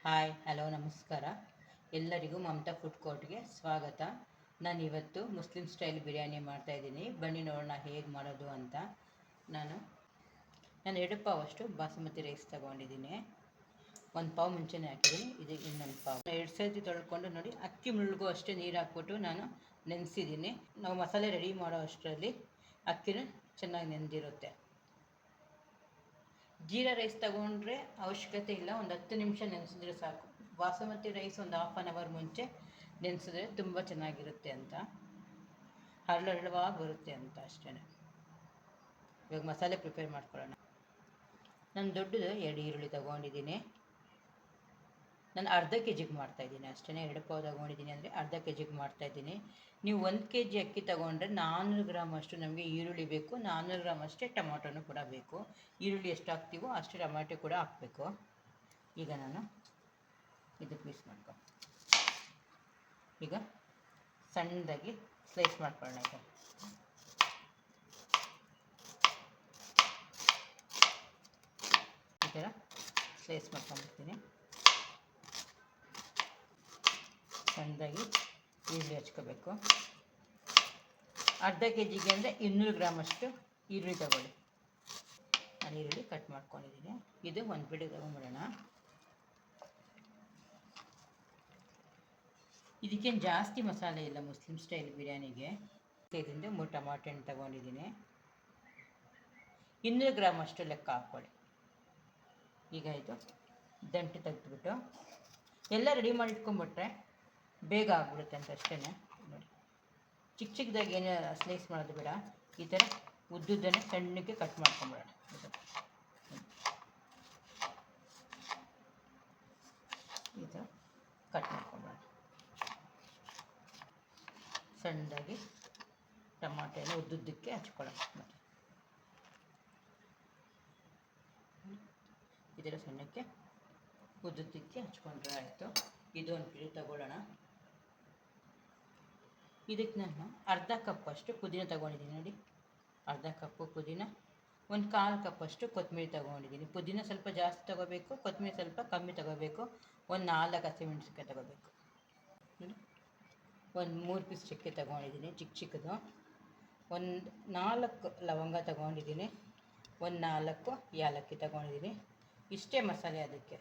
Hi hello ನಮಸ್ಕಾರ. ಎಲ್ಲರಿಗೂ Mamata food ಕೋರ್ಟ್ಗೆ ಸ್ವಾಗತ. ನಾನು ಇವತ್ತು ಮುಸ್ಲಿಂ ಸ್ಟೈಲ್ ಬಿರಿಯಾನಿ ಮಾಡ್ತಾಯಿದ್ದೀನಿ. ಬನ್ನಿ ನೋಡೋಣ ಹೇಗೆ ಮಾಡೋದು ಅಂತ. ನಾನು 2 ಪಾವಷ್ಟು ಬಾಸುಮತಿ ರೈಸ್ ತೊಗೊಂಡಿದ್ದೀನಿ. 1 ಪಾವು ಮುಂಚೆನೇ ಹಾಕಿದ್ದೀನಿ. ಇದು ಇನ್ನೊಂದು ಪಾವು. 2 ಸರ್ತಿ ತೊಳ್ಕೊಂಡು ನೋಡಿ, ಅಕ್ಕಿ ಮುಳುಗೋ ಅಷ್ಟೇ ನೀರು ಹಾಕ್ಬಿಟ್ಟು ನಾನು ನೆನೆಸಿದ್ದೀನಿ. ನಾವು ಮಸಾಲೆ ರೆಡಿ ಮಾಡೋ ಅಷ್ಟರಲ್ಲಿ ಅಕ್ಕಿನೂ ಚೆನ್ನಾಗಿ ನೆಂದಿರುತ್ತೆ. ಜೀರಾ ರೈಸ್ ತೊಗೊಂಡ್ರೆ ಅವಶ್ಯಕತೆ ಇಲ್ಲ, ಒಂದು 10 ನಿಮಿಷ ನೆನೆಸಿದ್ರೆ ಸಾಕು. ಬಾಸುಮತಿ ರೈಸ್ ಒಂದು ½ ಆನ್ ಅವರ್ ಮುಂಚೆ ನೆನೆಸಿದ್ರೆ ತುಂಬ ಚೆನ್ನಾಗಿರುತ್ತೆ ಅಂತ, ಹರಳುವಾಗಿ ಬರುತ್ತೆ ಅಂತ ಅಷ್ಟೇ. ಇವಾಗ ಮಸಾಲೆ ಪ್ರಿಪೇರ್ ಮಾಡ್ಕೊಳ್ಳೋಣ. ನಾನು ದೊಡ್ಡದು 2 ಈರುಳ್ಳಿ ತೊಗೊಂಡಿದ್ದೀನಿ. ನಾನು ಅರ್ಧ ಕೆಜಿಗೆ ಮಾಡ್ತಾಯಿದ್ದೀನಿ ಅಷ್ಟೇ. 2 ಪಾವು ತೊಗೊಂಡಿದ್ದೀನಿ ಅಂದರೆ ಅರ್ಧ ಕೆಜಿಗೆ ಮಾಡ್ತಾಯಿದ್ದೀನಿ. ನೀವು 1 kg ಅಕ್ಕಿ ತೊಗೊಂಡ್ರೆ 400 ಗ್ರಾಮ್ ಅಷ್ಟು ನಮಗೆ ಈರುಳ್ಳಿ ಬೇಕು. 400 ಗ್ರಾಮ್ ಅಷ್ಟೇ ಟೊಮಾಟೋನು ಕೂಡ ಬೇಕು. ಈರುಳ್ಳಿ ಎಷ್ಟು ಹಾಕ್ತೀವೋ ಅಷ್ಟು ಟೊಮಾಟೊ ಕೂಡ ಹಾಕಬೇಕು. ಈಗ ನಾನು ಇದು ಪೀಸ್ ಈಗ ಸಣ್ಣದಾಗಿ ಸ್ಲೈಸ್ ಮಾಡ್ಕೊಳ್ಳೋಣ. ಈ ಥರ ಸ್ಲೈಸ್ ಮಾಡ್ಕೊಂಡ್ಬಿಡ್ತೀನಿ. ಸಣ್ಣದಾಗಿ ಈರುಳ್ಳಿ ಹಚ್ಕೋಬೇಕು. ಅರ್ಧ ಕೆಜಿಗೆ ಅಂದರೆ 200 ಗ್ರಾಮ್ ಅಷ್ಟು ಈರುಳ್ಳಿ ತಗೊಳ್ಳಿ. ನಾನು ಈರುಳ್ಳಿ ಕಟ್ ಮಾಡ್ಕೊಂಡಿದ್ದೀನಿ. ಇದು ಒಂದು ಬಿಡಿ ತೊಗೊಂಡ್ಬಿಡೋಣ. ಇದಕ್ಕೇನು ಜಾಸ್ತಿ ಮಸಾಲೆ ಇಲ್ಲ ಮುಸ್ಲಿಂ ಸ್ಟೈಲ್ ಬಿರಿಯಾನಿಗೆ. ಇದರಿಂದ 3 ಟೊಮಾಟೊ ಹಣ್ಣು ತೊಗೊಂಡಿದ್ದೀನಿ. 200 ಗ್ರಾಮ್ ಅಷ್ಟು ಲೆಕ್ಕ ಹಾಕ್ಕೊಳ್ಳಿ. ಈಗ ಇದು ದಂಟು ತೆಗೆದುಬಿಟ್ಟು ಎಲ್ಲ ರೆಡಿ ಮಾಡಿ ಇಟ್ಕೊಂಡ್ಬಿಟ್ರೆ ಬೇಗ ಆಗ್ಬಿಡುತ್ತೆ ಅಂತ ಅಷ್ಟೇ. ನೋಡಿ, ಚಿಕ್ಕದಾಗಿ ಏನು ಸ್ಲೈಸ್ ಮಾಡೋದು ಬೇಡ. ಈ ಥರ ಉದ್ದುದ್ದನ್ನೇ ಸಣ್ಣಕ್ಕೆ ಕಟ್ ಮಾಡ್ಕೊಂಬಿಡೋಣ. ಈ ಥರ ಕಟ್ ಮಾಡ್ಕೊಂಬಿಡೋಣ. ಸಣ್ಣದಾಗಿ ಟೊಮಾಟೊ ಉದ್ದುದ್ದಕ್ಕೆ ಹಚ್ಕೊಳ್ಳೋಣ. ಈ ಥರ ಸಣ್ಣಕ್ಕೆ ಉದ್ದುದ್ದಕ್ಕೆ ಹಚ್ಕೊಂಡ್ರೆ ಆಯಿತು. ಇದು ಒಂದು ಪಿಡಿ ತಗೊಳ್ಳೋಣ. ಇದಕ್ಕೆ ನಾನು ಅರ್ಧ ಕಪ್ ಅಷ್ಟು ಪುದೀನ ತೊಗೊಂಡಿದ್ದೀನಿ. ನೋಡಿ, ಅರ್ಧ ಕಪ್ಪು ಪುದೀನ, 1/4 ಕಪ್ ಅಷ್ಟು ಕೊತ್ತಂಬರಿ ತೊಗೊಂಡಿದ್ದೀನಿ. ಪುದೀನ ಸ್ವಲ್ಪ ಜಾಸ್ತಿ ತೊಗೋಬೇಕು, ಕೊತ್ತಂಬರಿ ಸ್ವಲ್ಪ ಕಮ್ಮಿ ತೊಗೋಬೇಕು. 4 ಹಸಿಮೆಣಸಿನ್ಕಾಯಿ ತೊಗೋಬೇಕು. ನೋಡಿ, 3 ಪೀಸ್ ಚಕ್ಕೆ ತೊಗೊಂಡಿದ್ದೀನಿ, ಚಿಕ್ಕದು. 4 ಲವಂಗ ತೊಗೊಂಡಿದ್ದೀನಿ. 4 ಏಲಕ್ಕಿ ತೊಗೊಂಡಿದ್ದೀನಿ. ಇಷ್ಟೇ ಮಸಾಲೆ. ಅದಕ್ಕೆ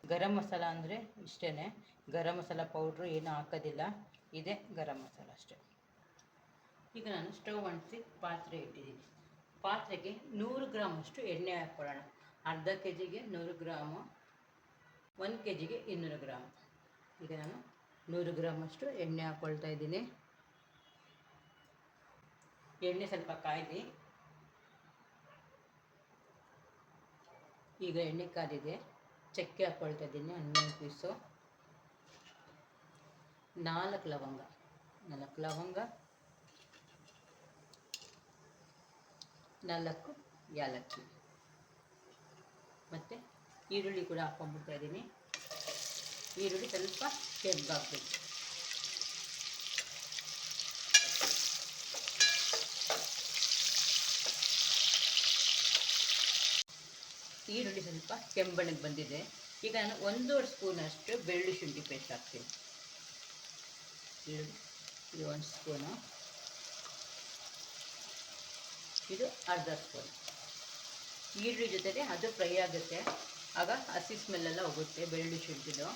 ಗರಂ ಮಸಾಲ ಅಂದರೆ ಇಷ್ಟೇ. ಗರಂ ಮಸಾಲ ಪೌಡ್ರು ಏನೂ ಹಾಕೋದಿಲ್ಲ, ಇದೇ ಗರಂ ಮಸಾಲ ಅಷ್ಟೇ. ಈಗ ನಾನು ಸ್ಟವ್ ಅಂಟಿಸಿ ಪಾತ್ರೆ ಇಟ್ಟಿದ್ದೀನಿ. ಪಾತ್ರೆಗೆ 100 ಗ್ರಾಮ್ ಅಷ್ಟು ಎಣ್ಣೆ ಹಾಕ್ಕೊಳ್ಳೋಣ. ಅರ್ಧ ಕೆಜಿಗೆ 100 ಗ್ರಾಮು, 1 ಕೆಜಿಗೆ 200 ಗ್ರಾಮ್. ಈಗ ನಾನು 100 ಗ್ರಾಮ್ ಅಷ್ಟು ಎಣ್ಣೆ ಹಾಕ್ಕೊಳ್ತಾ ಇದ್ದೀನಿ. ಎಣ್ಣೆ ಸ್ವಲ್ಪ ಕಾಯ್ದು. ಈಗ ಎಣ್ಣೆ ಕಾದಿದೆ. ಚಕ್ಕೆ ಹಾಕ್ಕೊಳ್ತಾ ಇದ್ದೀನಿ, 11 ಪೀಸು. 4 ಲವಂಗ, 4 ಏಲಕ್ಕಿ, ಮತ್ತು ಈರುಳ್ಳಿ ಕೂಡ ಹಾಕ್ಕೊಂಡ್ಬಿಡ್ತಾ ಇದ್ದೀನಿ. ಈರುಳ್ಳಿ ಸ್ವಲ್ಪ ಕೆಂಪಾಗಬೇಕು. ಈರುಳ್ಳಿ ಸ್ವಲ್ಪ ಕೆಂಬಣ್ಣಗೆ ಬಂದಿದೆ. ಈಗ ನಾನು 1.5 ಸ್ಪೂನ್ ಅಷ್ಟು ಬೆಳ್ಳುಳ್ಳಿ ಶುಂಠಿ ಪೇಸ್ಟ್ ಹಾಕ್ತೀನಿ. ಇದು 1 ಸ್ಪೂನು, ಇದು ಅರ್ಧ ಸ್ಪೂನ್. ಈರುಳ್ಳಿ ಜೊತೆಗೆ ಅದು ಫ್ರೈ ಆಗುತ್ತೆ, ಆಗ ಹಸಿ ಸ್ಮೆಲ್ಲೆಲ್ಲ ಹೋಗುತ್ತೆ ಬೆಳ್ಳುಳ್ಳಿ ಶುಂಠಿದು.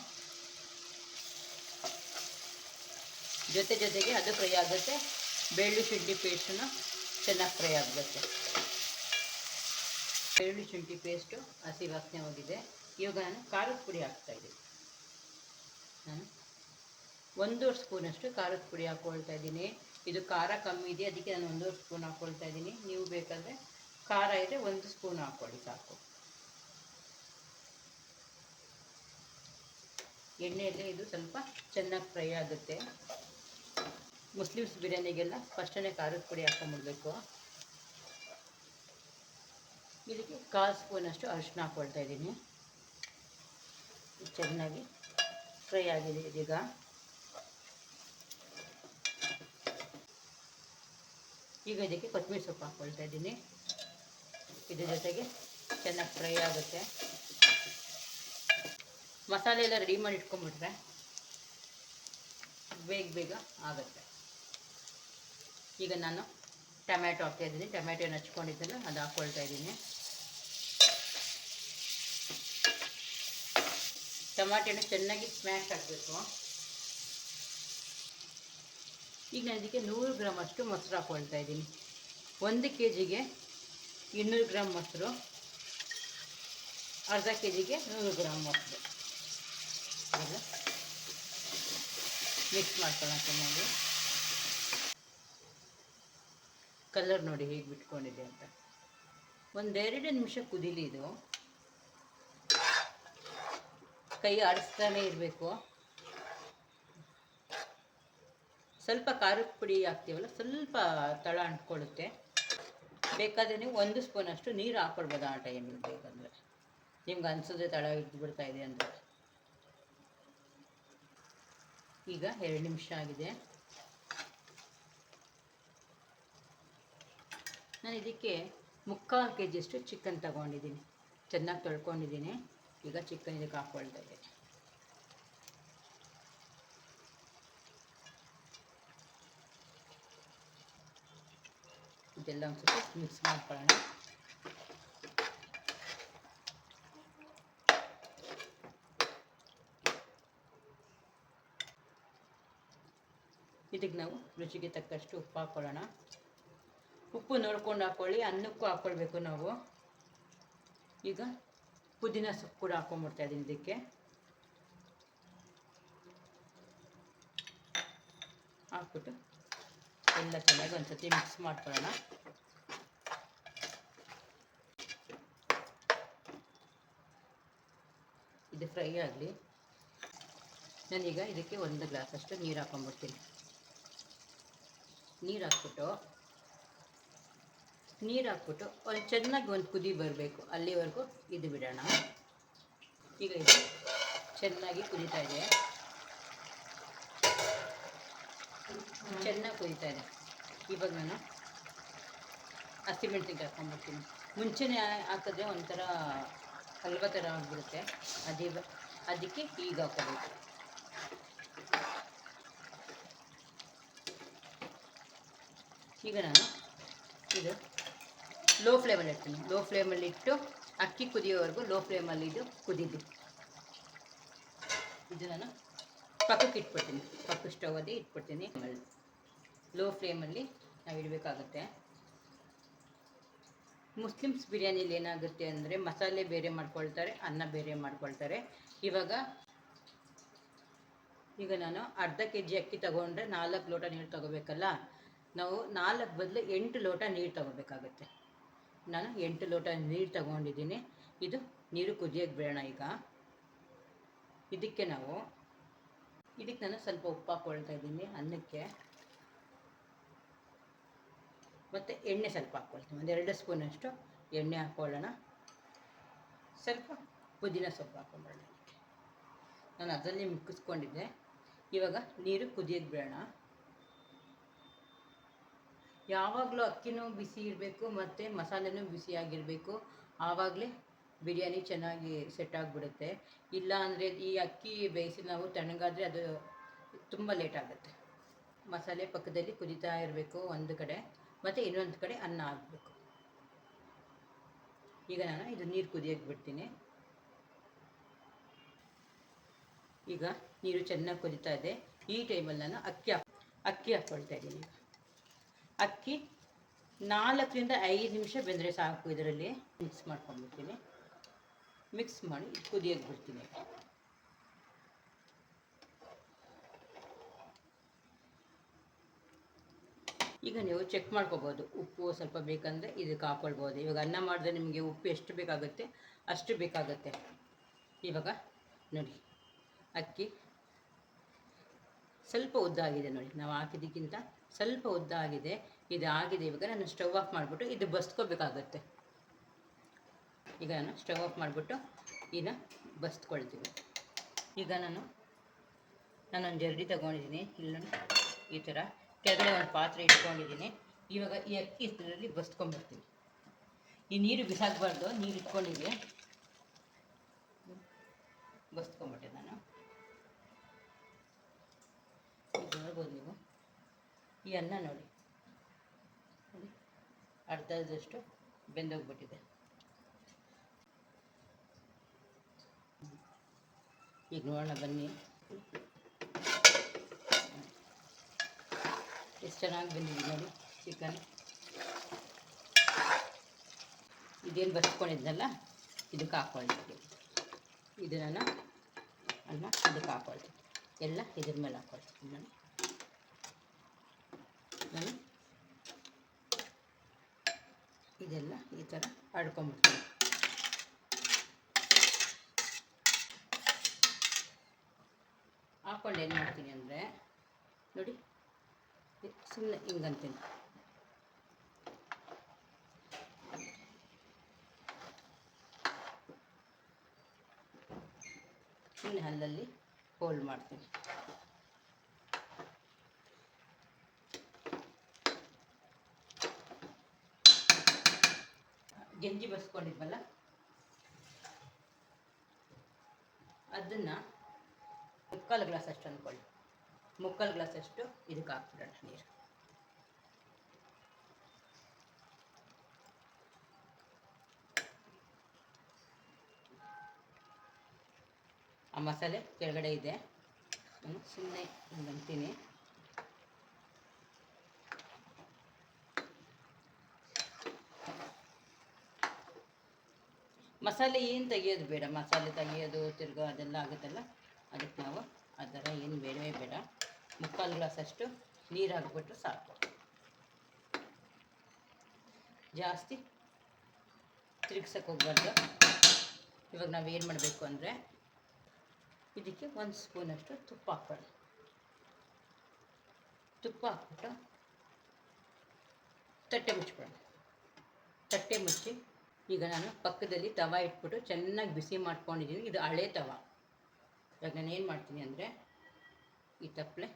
ಜೊತೆಗೆ ಅದು ಫ್ರೈ ಆಗುತ್ತೆ, ಬೆಳ್ಳುಳ್ಳಿ ಶುಂಠಿ ಪೇಸ್ಟನ್ನು ಚೆನ್ನಾಗಿ ಫ್ರೈ ಆಗುತ್ತೆ. ಬೆಳ್ಳುಳ್ಳಿ ಶುಂಠಿ ಪೇಸ್ಟು ಹಸಿ ವಾಸನೆ ಹೋಗಿದೆ. ಇವಾಗ ನಾನು ಖಾರದ ಪುಡಿ ಹಾಕ್ತಾಯಿದ್ದೀನಿ. ನಾನು 1.5 ಸ್ಪೂನಷ್ಟು ಖಾರದ ಪುಡಿ ಹಾಕ್ಕೊಳ್ತಾ ಇದ್ದೀನಿ. ಇದು ಖಾರ ಕಮ್ಮಿ ಇದೆ, ಅದಕ್ಕೆ ನಾನು 1.5 ಸ್ಪೂನ್ ಹಾಕ್ಕೊಳ್ತಾ ಇದ್ದೀನಿ. ನೀವು ಬೇಕಾದರೆ ಖಾರ ಇದ್ದರೆ 1 ಸ್ಪೂನ್ ಹಾಕ್ಕೊಳ್ಳಿ ಸಾಕು. ಎಣ್ಣೆಯಲ್ಲೇ ಇದು ಸ್ವಲ್ಪ ಚೆನ್ನಾಗಿ ಫ್ರೈ ಆಗುತ್ತೆ. ಮುಸ್ಲಿಮ್ಸ್ ಬಿರಿಯಾನಿಗೆಲ್ಲ ಫಸ್ಟೇ ಖಾರದ ಪುಡಿ ಹಾಕ್ಕೊಂಬಿಡ್ಬೇಕು. ಇದಕ್ಕೆ 1/4 ಸ್ಪೂನಷ್ಟು ಅರಿಶಿನ ಹಾಕ್ಕೊಳ್ತಾ ಇದ್ದೀನಿ. ಚೆನ್ನಾಗಿ ಫ್ರೈ ಆಗಿದೆ ಇದೀಗ. ಈಗ ಇದಕ್ಕೆ ಕೊತ್ತಂಬರಿ ಸೊಪ್ಪು ಹಾಕ್ಕೊಳ್ತಾ ಇದ್ದೀನಿ. ಇದ್ರ ಜೊತೆಗೆ ಚೆನ್ನಾಗಿ ಫ್ರೈ ಆಗುತ್ತೆ. ಮಸಾಲೆ ಎಲ್ಲ ರೆಡಿ ಮಾಡಿ ಇಟ್ಕೊಂಡ್ಬಿಟ್ರೆ ಬೇಗ ಆಗುತ್ತೆ. ಈಗ ನಾನು ಟೊಮ್ಯಾಟೊ ಹಾಕ್ತಾಯಿದ್ದೀನಿ. ಟೊಮ್ಯಾಟೊನ ಹಚ್ಕೊಂಡಿದ್ದೆಲ್ಲ ಅದು ಹಾಕ್ಕೊಳ್ತಾ ಇದ್ದೀನಿ. ಟೊಮ್ಯಾಟೊನ ಚೆನ್ನಾಗಿ ಸ್ಮ್ಯಾಶ್ ಆಗಬೇಕು. ಈಗ ನಾನು ಇದಕ್ಕೆ 100 ಗ್ರಾಮ್ ಅಷ್ಟು ಮೊಸರು ಹಾಕ್ಕೊಳ್ತಾ ಇದ್ದೀನಿ. 1 kgಗೆ 200 ಗ್ರಾಮ್ ಮೊಸರು, ಅರ್ಧ kgಗೆ 100 ಗ್ರಾಮ್ ಮೊಸರು. ಎಲ್ಲ ಮಿಕ್ಸ್ ಮಾಡ್ಕೊಳ್ಳೋಣ ಚೆನ್ನಾಗಿ. ಕಲರ್ ನೋಡಿ ಹೇಗೆ ಬಿಟ್ಕೊಂಡಿದೆ ಅಂತ. 1-2 ನಿಮಿಷ ಕುದೀಲಿ. ಇದು ಕೈ ಆಡಿಸ್ತಾನೆ ಇರಬೇಕು. ಸ್ವಲ್ಪ ಖಾರದ ಪುಡಿ ಹಾಕ್ತೀವಲ್ಲ, ಸ್ವಲ್ಪ ತಳ ಅಂಟ್ಕೊಳ್ಳುತ್ತೆ. ಬೇಕಾದರೆ ನೀವು 1 ಸ್ಪೂನಷ್ಟು ನೀರು ಹಾಕ್ಕೊಳ್ಬೋದು ಆ ಟೈಮಿಗೆ ಬೇಕಂದರೆ, ನಿಮ್ಗೆ ಅನಿಸೋದೇ ತಳ ಹಿಡಿದು ಬಿಡ್ತಾ ಇದೆ ಅಂದರೆ. ಈಗ 2 ನಿಮಿಷ ಆಗಿದೆ. ನಾನು ಇದಕ್ಕೆ 3/4 kg ಚಿಕನ್ ತಗೊಂಡಿದ್ದೀನಿ. ಚೆನ್ನಾಗಿ ತೊಳ್ಕೊಂಡಿದ್ದೀನಿ. ಈಗ ಚಿಕನ್ ಇದಕ್ಕೆ ಹಾಕ್ಕೊಳ್ತಾ ಇದ್ದೀನಿ. ಇದೆಲ್ಲ ಒಂದು ಸ್ವಲ್ಪ ಮಿಕ್ಸ್ ಮಾಡ್ಕೊಳ್ಳೋಣ. ಇದಕ್ಕೆ ನಾವು ರುಚಿಗೆ ತಕ್ಕಷ್ಟು ಉಪ್ಪು ಹಾಕ್ಕೊಳ್ಳೋಣ. ಉಪ್ಪು ನೋಡ್ಕೊಂಡು ಹಾಕ್ಕೊಳ್ಳಿ. ಅನ್ನಕ್ಕೂ ಹಾಕ್ಕೊಳ್ಬೇಕು ನಾವು. ಈಗ ಪುದೀನ ಸೊಪ್ಪು ಕೂಡ ಹಾಕ್ಕೊಂಡ್ಬಿಡ್ತಾ ಇದ್ದೀನಿ ಇದಕ್ಕೆ. ಹಾಕ್ಬಿಟ್ಟು ಎಲ್ಲ ಚೆನ್ನಾಗಿ ಒಂದ್ಸತಿ ಮಿಕ್ಸ್ ಮಾಡ್ಕೊಳ್ಳೋಣ. ಇದು ಫ್ರೈ ಆಗಲಿ. ನಾನೀಗ ಇದಕ್ಕೆ 1 ಗ್ಲಾಸಷ್ಟು ನೀರು ಹಾಕ್ಕೊಂಡ್ಬಿಡ್ತೀನಿ. ನೀರು ಹಾಕ್ಬಿಟ್ಟು ಒಂದು ಚೆನ್ನಾಗಿ ಒಂದು ಕುದಿ ಬರಬೇಕು, ಅಲ್ಲಿವರೆಗೂ ಇದು ಬಿಡೋಣ. ಈಗ ಇದು ಚೆನ್ನಾಗಿ ಕುದೀತಾ ಇದೆ. ಚೆನ್ನಾಗಿ ಕುದೀತಾ ಇದೆ. ಇವಾಗ ನಾನು ಹಸಿಮೆಣಸಿನ್ಕಾಯಿ ಹಾಕ್ಕೊಂಡ್ಬಿಡ್ತೀನಿ. ಮುಂಚೆನೇ ಹಾಕಿದ್ರೆ ಒಂಥರ ಹಲ್ವ ಥರ ಆಗಿಬಿಡುತ್ತೆ. ಅದಕ್ಕೆ ಈಗ ಹಾಕೋಬೇಕು. ಈಗ ನಾನು ಇದು ಲೋ ಫ್ಲೇಮಲ್ಲಿ ಇಡ್ತೀನಿ. ಲೋ ಫ್ಲೇಮಲ್ಲಿ ಇಟ್ಟು ಅಕ್ಕಿ ಕುದಿಯೋವರೆಗೂ ಲೋ ಫ್ಲೇಮಲ್ಲಿ ಇದು ಕುದೀಲಿ. ಇದು ನಾನು ಪಕ್ಕಕ್ಕೆ ಇಟ್ಬಿಡ್ತೀನಿ. ಪಕ್ಕ ಸ್ಟವಲ್ಲಿ ಇಟ್ಬಿಡ್ತೀನಿ. ಲೋ ಫ್ಲೇಮಲ್ಲಿ ನಾವು ಇಡಬೇಕಾಗುತ್ತೆ. ಮುಸ್ಲಿಮ್ಸ್ ಬಿರಿಯಾನಿಲಿ ಏನಾಗುತ್ತೆ ಅಂದರೆ ಮಸಾಲೆ ಬೇರೆ ಮಾಡ್ಕೊಳ್ತಾರೆ, ಅನ್ನ ಬೇರೆ ಮಾಡ್ಕೊಳ್ತಾರೆ. ಈಗ ನಾನು ಅರ್ಧ kg ಅಕ್ಕಿ ತಗೊಂಡ್ರೆ 4 ಲೋಟ ನೀರು ತಗೋಬೇಕಲ್ಲ. ನಾವು 4 ಬದಲು 8 ಲೋಟ ನೀರು ತಗೋಬೇಕಾಗುತ್ತೆ. ನಾನು 8 ಲೋಟ ನೀರು ತಗೊಂಡಿದ್ದೀನಿ. ಇದು ನೀರು ಕುದಿಯೋಕ್ಕೆ ಬಿಡೋಣ. ಈಗ ಇದಕ್ಕೆ ನಾನು ಸ್ವಲ್ಪ ಉಪ್ಪು ಹಾಕ್ಕೊಳ್ತಾ ಇದ್ದೀನಿ ಅನ್ನಕ್ಕೆ. ಮತ್ತು ಎಣ್ಣೆ ಸ್ವಲ್ಪ ಹಾಕ್ಕೊಳ್ತೀನಿ. 1-2 ಸ್ಪೂನಷ್ಟು ಎಣ್ಣೆ ಹಾಕ್ಕೊಳ್ಳೋಣ. ಸ್ವಲ್ಪ ಪುದೀನ ಸೊಪ್ಪು ಹಾಕ್ಕೊಂಬಿಡೋಣ. ನಾನು ಅದರಲ್ಲಿ ಮುಕ್ಕಿಸ್ಕೊಂಡಿದ್ದೆ. ಇವಾಗ ನೀರು ಕುದಿಯೋಕ್ಕೆ ಬಿಡೋಣ. ಯಾವಾಗಲೂ ಅಕ್ಕಿನೂ ಬಿಸಿ ಇರಬೇಕು ಮತ್ತು ಮಸಾಲೆನೂ ಬಿಸಿಯಾಗಿರಬೇಕು. ಆವಾಗಲೇ ಬಿರಿಯಾನಿ ಚೆನ್ನಾಗಿ ಸೆಟ್ ಆಗಿಬಿಡುತ್ತೆ. ಇಲ್ಲ ಅಂದರೆ ಈ ಅಕ್ಕಿ ಬೇಯಿಸಿ ನಾವು ತಣ್ಣಗಾದರೆ ಅದು ತುಂಬ ಲೇಟ್ ಆಗುತ್ತೆ. ಮಸಾಲೆ ಪಕ್ಕದಲ್ಲಿ ಕುದೀತಾ ಇರಬೇಕು ಒಂದು ಕಡೆ, ಮತ್ತು ಇನ್ನೊಂದು ಕಡೆ ಅನ್ನ ಆಗಬೇಕು. ಈಗ ನಾನು ಇದು ನೀರು ಕುದಿಯೋಕ್ಕೆ ಬಿಡ್ತೀನಿ. ಈಗ ನೀರು ಚೆನ್ನಾಗಿ ಕುದೀತಾ ಇದೆ. ಈ ಟೈಮಲ್ಲಿ ನಾನು ಅಕ್ಕಿ ಹಾಕ್ಕೊಳ್ತಾ ಇದ್ದೀನಿ. ಅಕ್ಕಿ 4-5 ನಿಮಿಷ ಬೆಂದರೆ ಸಾಕು. ಇದರಲ್ಲಿ ಮಿಕ್ಸ್ ಮಾಡ್ಕೊಂಡ್ಬಿಡ್ತೀನಿ. ಮಿಕ್ಸ್ ಮಾಡಿ ಕುದಿಯೋಕ್ಕೆ ಬಿಡ್ತೀನಿ. ಈಗ ನೀವು ಚೆಕ್ ಮಾಡ್ಕೋಬೋದು. ಉಪ್ಪು ಸ್ವಲ್ಪ ಬೇಕಂದರೆ ಇದಕ್ಕೆ ಹಾಕ್ಕೊಳ್ಬೋದು. ಇವಾಗ ಅನ್ನ ಮಾಡಿದ್ರೆ ನಿಮಗೆ ಉಪ್ಪು ಎಷ್ಟು ಬೇಕಾಗುತ್ತೆ ಅಷ್ಟು ಬೇಕಾಗುತ್ತೆ. ಇವಾಗ ನೋಡಿ ಅಕ್ಕಿ ಸ್ವಲ್ಪ ಉದ್ದ ಆಗಿದೆ ನೋಡಿ. ನಾವು ಹಾಕಿದ್ದಕ್ಕಿಂತ ಸ್ವಲ್ಪ ಉದ್ದ ಆಗಿದೆ. ಇದು ಆಗಿದೆ. ಇವಾಗ ನಾನು ಸ್ಟವ್ ಆಫ್ ಮಾಡಿಬಿಟ್ಟು ಇದು ಬಸ್ಕೋಬೇಕಾಗುತ್ತೆ. ಈಗ ನಾನು ಸ್ಟವ್ ಆಫ್ ಮಾಡಿಬಿಟ್ಟು ಇದನ್ನ ಬಸ್ಕೊಳ್ತೀನಿ. ಈಗ ನಾನೊಂದು ಜರಡಿ ತೊಗೊಂಡಿದ್ದೀನಿ. ಇಲ್ಲ ಈ ಥರ ಕೆಳಗಡೆ ಒಂದು ಪಾತ್ರೆ ಇಟ್ಕೊಂಡಿದ್ದೀನಿ. ಇವಾಗ ಈ ಅಕ್ಕಿ ಇದರಲ್ಲಿ ಬಸ್ಕೊಂಡ್ಬಿಡ್ತೀನಿ. ಈ ನೀರು ಬಿಸಾಕಬಾರ್ದು. ನೀರು ಇಟ್ಕೊಂಡಿದೆ. ಬಸ್ಕೊಂಬಿಟ್ಟೆ ನಾನು. ಈಗ ನೋಡ್ಬೋದು ನೀವು, ಈ ಅನ್ನ ನೋಡಿ ಅರ್ಧದಷ್ಟು ಬೆಂದೋಗ್ಬಿಟ್ಟಿದೆ. ಈಗ ನೋಡೋಣ ಬನ್ನಿ, ಎಷ್ಟು ಚೆನ್ನಾಗಿ ಬಂದಿದೆ ನೋಡಿ ಚಿಕನ್. ಇದೇನು ಬಸ್ಕೊಂಡಿದ್ನಲ್ಲ ಇದಕ್ಕೆ ಹಾಕ್ಕೊಳ್ತೀನಿ. ಇದು ನಾನು ಅನ್ನ ಇದಕ್ಕೆ ಹಾಕ್ಕೊಳ್ತೀನಿ, ಎಲ್ಲ ಇದ್ರ ಮೇಲೆ ಹಾಕ್ಕೊಳ್ತೀನಿ ನಾನು. ಇದೆಲ್ಲ ಈ ಥರ ಹಡ್ಕೊಂಬಿಡ್ತೀನಿ. ಹಾಕ್ಕೊಂಡು ಏನು ಮಾಡ್ತೀನಿ ಅಂದರೆ ನೋಡಿ, ಸುಮ್ಮನೆ ಹಿಂಗಂತೀನಿ. ಸುಮ್ಮನೆ ಅಲ್ಲಲ್ಲಿ ಹೋಲ್ಡ್ ಮಾಡ್ತೀನಿ. ಗೆಂಜಿ ಬಸ್ಕೊಂಡಿದ್ವಲ್ಲ ಅದನ್ನು ಮುಕ್ಕಾಲು ಗ್ಲಾಸ್ ಅಷ್ಟು ಅಂದ್ಕೊಳ್ಳಿ, ಮುಕ್ಕಾಲು ಗ್ಲಾಸ್ ಅಷ್ಟು ಇದಕ್ಕೆ ಹಾಕ್ಬಿಡೋಣ ನೀರು. ಆ ಮಸಾಲೆ ಕೆಳಗಡೆ ಇದೆ, ನಾನು ಸುಮ್ಮನೆ ಹಿಂಗಂತೀನಿ. ಮಸಾಲೆ ಏನು ತೆಗಿಯೋದು ಬೇಡ, ಮಸಾಲೆ ತೆಗಿಯೋದು ತಿರ್ಗೋ ಅದೆಲ್ಲ ಆಗುತ್ತಲ್ಲ, ಅದಕ್ಕೆ ನಾವು ಆ ಥರ ಏನು ಬೇಡವೇ ಬೇಡ. ಮುಕ್ಕಾಲು ಗ್ಲಾಸ್ ಅಷ್ಟು ನೀರು ಹಾಕ್ಬಿಟ್ರೆ ಸಾಕು. ಜಾಸ್ತಿ ತಿರುಗ್ಸಕ್ಕೆ ಹೋಗ್ಬಾರ್ದು. ಇವಾಗ ನಾವೇನು ಮಾಡಬೇಕು ಅಂದರೆ ಇದಕ್ಕೆ 1 ಸ್ಪೂನಷ್ಟು ತುಪ್ಪ ಹಾಕ್ಕೊಳ್ಳಿ. ತುಪ್ಪ ಹಾಕ್ಬಿಟ್ಟು ತಟ್ಟೆ ಮುಚ್ಕೊಳ್ಳೋಣ. ತಟ್ಟೆ ಮುಚ್ಚಿ ಈಗ ನಾನು ಪಕ್ಕದಲ್ಲಿ ತವ ಇಟ್ಬಿಟ್ಟು ಚೆನ್ನಾಗಿ ಬಿಸಿ ಮಾಡ್ಕೊಂಡಿದ್ದೀನಿ. ಇದು ಹಳೆ ತವ. ಇವಾಗ ನಾನು ಏನು ಮಾಡ್ತೀನಿ ಅಂದರೆ ಈ ತಪ್ಪಲೆ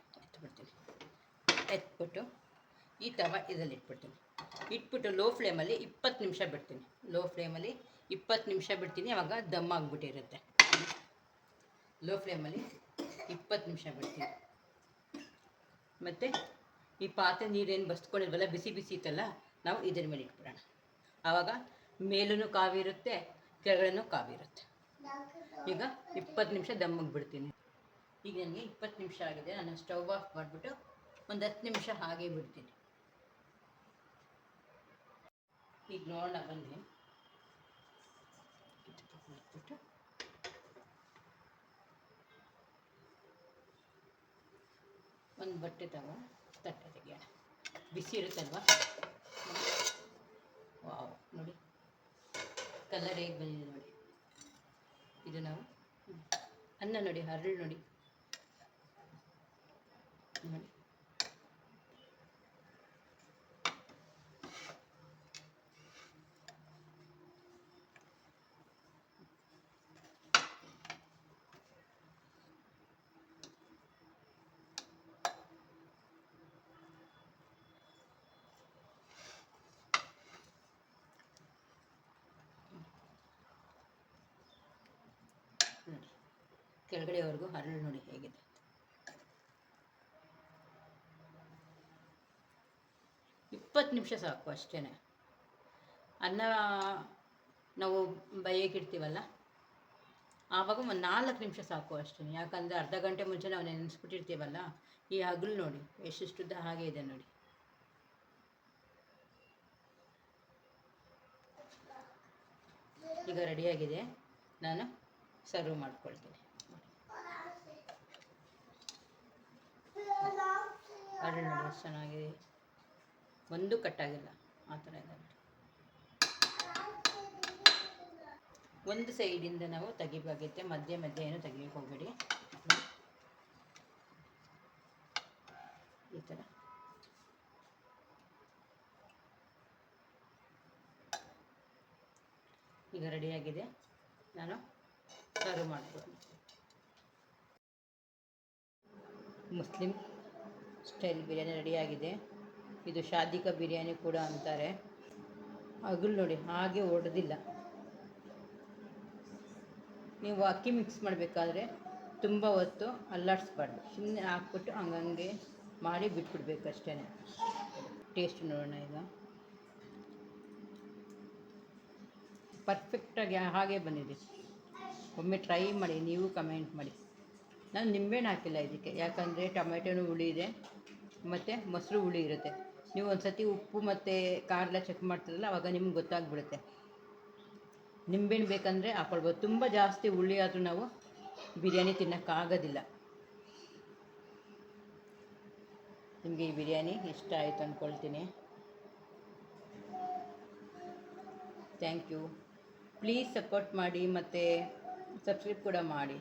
ಎತ್ಬಿಟ್ಟು ಈ ತವ ಇದರಲ್ಲಿ ಇಟ್ಬಿಡ್ತೀನಿ. ಇಟ್ಬಿಟ್ಟು ಲೋ ಫ್ಲೇಮಲ್ಲಿ 20 ನಿಮಿಷ ಬಿಡ್ತೀನಿ. ಲೋ ಫ್ಲೇಮಲ್ಲಿ 20 ನಿಮಿಷ ಬಿಡ್ತೀನಿ. ಆವಾಗ ದಮ್ ಆಗಿಬಿಟ್ಟಿರುತ್ತೆ. ಲೋ ಫ್ಲೇಮಲ್ಲಿ 20 ನಿಮಿಷ ಬಿಡ್ತೀನಿ. ಮತ್ತು ಈ ಪಾತ್ರೆ ನೀರೇನು ಬಸ್ಕೊಂಡಿಲ್ವಲ್ಲ, ಬಿಸಿ ಬಿಸಿ ಇತ್ತಲ್ಲ, ನಾವು ಇದ್ರ ಮೇಲೆ ಇಟ್ಬಿಡೋಣ. ಆವಾಗ ಮೇಲೂ ಕಾವಿರುತ್ತೆ, ಕೆಳಗಡೆನೂ ಕಾವಿರುತ್ತೆ. ಈಗ 20 ನಿಮಿಷ ದಮ್ಮಿಗೆ ಬಿಡ್ತೀನಿ. ಈಗ ನನಗೆ 20 ನಿಮಿಷ ಆಗಿದೆ. ನಾನು ಸ್ಟವ್ ಆಫ್ ಮಾಡಿಬಿಟ್ಟು ಒಂದು 10 ನಿಮಿಷ ಹಾಗೆ ಬಿಡ್ತೀನಿ. ಈಗ ನೋಡೋಣ ಬನ್ನಿ. ಬಿಟ್ಟು ಒಂದು ಬಟ್ಟೆ ತಟ್ಟೆ ತೆಗಿಯೋಣ. ಬಿಸಿ ಇರುತ್ತಲ್ವ. ವಾವ್, ನೋಡಿ ಕಲರ್ ಹೇಗೆ ಬಂದಿದೆ ನೋಡಿ. ಇದು ನಾವು ಅನ್ನ ನೋಡಿ, ಹರಳು ನೋಡಿ ನೋಡಿ. ನೋಡಿ ಕೆಳಗಡೆವರೆಗೂ ಹರಳು ನೋಡಿ ಹೇಗಿದೆ. ಇಪ್ಪತ್ತು ನಿಮಿಷ ಸಾಕು ಅಷ್ಟೇ. ಅನ್ನ ನಾವು ಬೇಯಕ್ಕಿಡ್ತೀವಲ್ಲ ಆವಾಗ ಒಂದು 4 ನಿಮಿಷ ಸಾಕು ಅಷ್ಟೇ. ಯಾಕಂದರೆ ಅರ್ಧ ಗಂಟೆ ಮುಂಚೆ ನಾವು ನೆನೆಸ್ಬಿಟ್ಟಿರ್ತೀವಲ್ಲ. ಈ ಹಗಲು ನೋಡಿ ಎಷ್ಟುದ್ದ ಹಾಗೆ ಇದೆ ನೋಡಿ. ಈಗ ರೆಡಿಯಾಗಿದೆ. ನಾನು ಸರ್ವ್ ಮಾಡ್ಕೊಳ್ತೀನಿ. ಹರಳು ನೋಡಿ ಎಷ್ಟು ಚೆನ್ನಾಗಿದೆ, ಒಂದು ಕಟ್ಟಾಗಿಲ್ಲ, ಆ ಥರ ಇದೆ ನೋಡಿ. ಒಂದು ಸೈಡಿಂದ ನಾವು ತೆಗಿಬೇಕಾಗುತ್ತೆ, ಮಧ್ಯೆ ಏನು ತೆಗಿಯೋಕೆ ಹೋಗಬೇಡಿ. ಈ ಥರ ಈಗ ರೆಡಿಯಾಗಿದೆ. ನಾನು ಸರ್ವ್ ಮಾಡ್ತೀನಿ. ಮುಸ್ಲಿಂ ಸ್ಟೈಲ್ ಬಿರಿಯಾನಿ ರೆಡಿಯಾಗಿದೆ. ಇದು ಶಾದಿಕ ಬಿರಿಯಾನಿ ಕೂಡ ಅಂತಾರೆ. ಹಗಲು ನೋಡಿ ಹಾಗೆ ಒಡೆದಿಲ್ಲ. ನೀವು ಅಕ್ಕಿ ಮಿಕ್ಸ್ ಮಾಡಬೇಕಾದ್ರೆ ತುಂಬ ಹೊತ್ತು ಅಲ್ಲಾಡಿಸ್ಬಾರ್ದು, ಸುಮ್ಮನೆ ಹಾಕ್ಬಿಟ್ಟು ಹಂಗಂಗೆ ಮಾಡಿ ಬಿಟ್ಬಿಡ್ಬೇಕು ಅಷ್ಟೇ. ಟೇಸ್ಟ್ ನೋಡೋಣ ಈಗ. ಪರ್ಫೆಕ್ಟಾಗಿ ಹಾಗೆ ಬಂದಿದೆ. ಒಮ್ಮೆ ಟ್ರೈ ಮಾಡಿ, ನೀವು ಕಮೆಂಟ್ ಮಾಡಿ. ನಾನು ನಿಂಬೆಹಣ್ಣು ಹಾಕಿಲ್ಲ ಇದಕ್ಕೆ, ಯಾಕಂದರೆ ಟೊಮೆಟೊನೂ ಹುಳಿ ಇದೆ ಮತ್ತು ಮೊಸರು ಹುಳಿ ಇರುತ್ತೆ. ನೀವು ಒಂದು ಸತಿ ಉಪ್ಪು ಮತ್ತು ಖಾರ ಎಲ್ಲ ಚೆಕ್ ಮಾಡ್ತಿರಲ್ಲ, ಆವಾಗ ನಿಮ್ಗೆ ಗೊತ್ತಾಗ್ಬಿಡುತ್ತೆ. ನಿಂಬೆಹಣ್ಣು ಬೇಕಂದರೆ ಹಾಕ್ಕೊಳ್ಬೋದು. ತುಂಬ ಜಾಸ್ತಿ ಹುಳಿ ಆದರೂ ನಾವು ಬಿರಿಯಾನಿ ತಿನ್ನೋಕ್ಕಾಗೋದಿಲ್ಲ. ನಿಮಗೆ ಈ ಬಿರಿಯಾನಿ ಇಷ್ಟ ಆಯಿತು ಅಂದ್ಕೊಳ್ತೀನಿ. Thank you. ಪ್ಲೀಸ್ ಸಪೋರ್ಟ್ ಮಾಡಿ ಮತ್ತು ಸಬ್ಸ್ಕ್ರೈಬ್ ಕೂಡ ಮಾಡಿ.